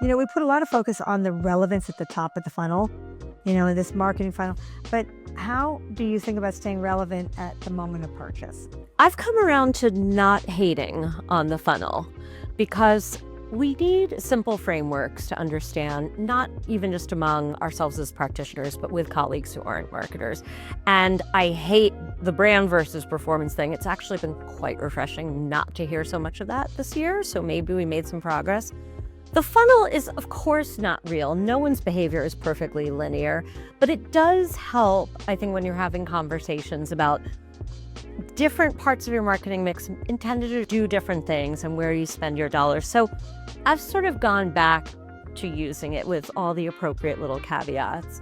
We put a lot of focus on the relevance at the top of the funnel, in this marketing funnel. But how do you think about staying relevant at the moment of purchase? I've come around to not hating on the funnel because we need simple frameworks to understand, not even just among ourselves as practitioners, but with colleagues who aren't marketers. And I hate the brand versus performance thing. It's actually been quite refreshing not to hear so much of that this year. So maybe we made some progress. The funnel is, of course, not real. No one's behavior is perfectly linear, but it does help, I think, when you're having conversations about different parts of your marketing mix intended to do different things and where you spend your dollars. So I've sort of gone back to using it with all the appropriate little caveats.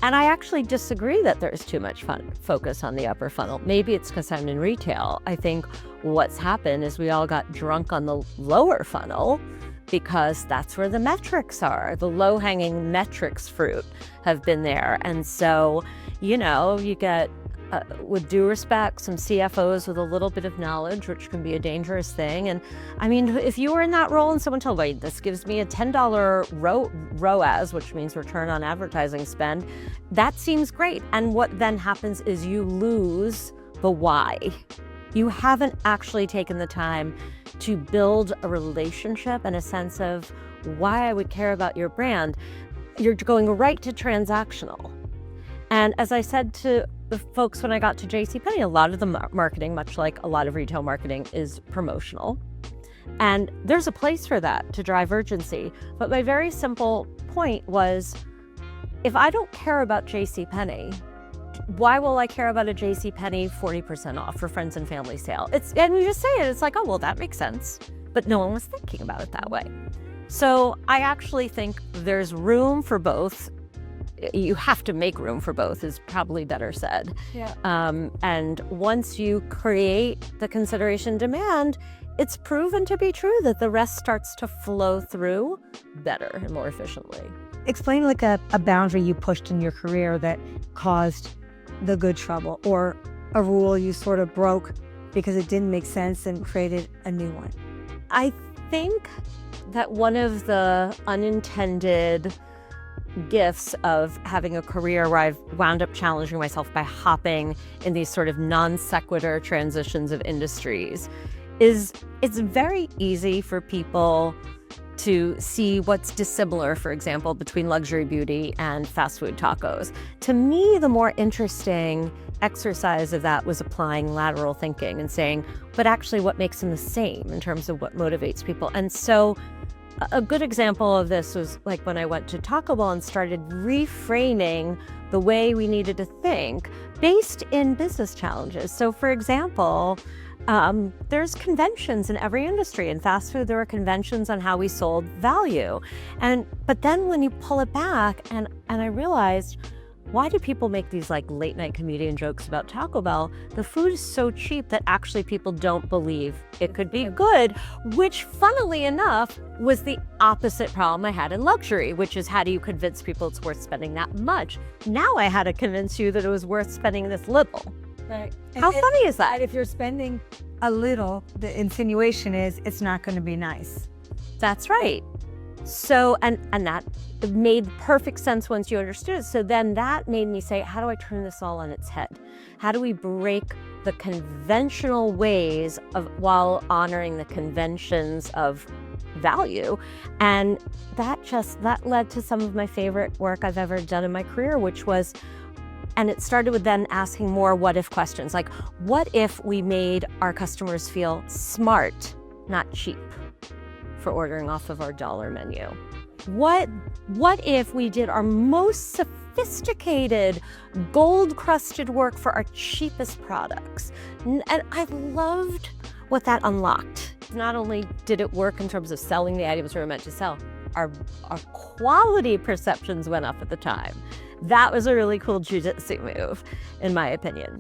And I actually disagree that there's too much focus on the upper funnel. Maybe it's because I'm in retail. I think what's happened is we all got drunk on the lower funnel because that's where the metrics are. The low-hanging metrics fruit have been there. And so, you get, with due respect, some CFOs with a little bit of knowledge, which can be a dangerous thing. And I mean, if you were in that role and someone told me, this gives me a $10 ROAS, which means return on advertising spend, that seems great. And what then happens is you lose the why. You haven't actually taken the time to build a relationship and a sense of why I would care about your brand. You're going right to transactional. And as I said to the folks when I got to JCPenney, a lot of the marketing, much like a lot of retail marketing, is promotional. And there's a place for that to drive urgency. But my very simple point was, if I don't care about JCPenney, why will I care about a JCPenney 40% off for friends and family sale? And we just say it, it's like, oh, well, that makes sense. But no one was thinking about it that way. So I actually think there's room for both. You have to make room for both is probably better said. Yeah. And once you create the consideration demand, it's proven to be true that the rest starts to flow through better and more efficiently. Explain like a boundary you pushed in your career that caused the good trouble, or a rule you sort of broke because it didn't make sense and created a new one. I think that one of the unintended gifts of having a career where I've wound up challenging myself by hopping in these sort of non sequitur transitions of industries is it's very easy for people to see what's dissimilar, for example, between luxury beauty and fast food tacos. To me, the more interesting exercise of that was applying lateral thinking and saying, but actually what makes them the same in terms of what motivates people. And so a good example of this was like when I went to Taco Bell and started reframing the way we needed to think based in business challenges. So for example, there's conventions in every industry. In fast food, there are conventions on how we sold value. But then when you pull it back, and I realized, why do people make these like late night comedian jokes about Taco Bell? The food is so cheap that actually people don't believe it could be good, which funnily enough was the opposite problem I had in luxury, which is how do you convince people it's worth spending that much? Now I had to convince you that it was worth spending this little. Right. How funny is that? And if you're spending a little, the insinuation is it's not going to be nice. That's right. So, and that made perfect sense once you understood it. So then that made me say, how do I turn this all on its head? How do we break the conventional ways while honoring the conventions of value? And that led to some of my favorite work I've ever done in my career, which was, and it started with then asking more what if questions, like what if we made our customers feel smart, not cheap, for ordering off of our dollar menu? What if we did our most sophisticated, gold-crusted work for our cheapest products? And I loved what that unlocked. Not only did it work in terms of selling the items we were meant to sell, our quality perceptions went up at the time. That was a really cool jujitsu move, in my opinion.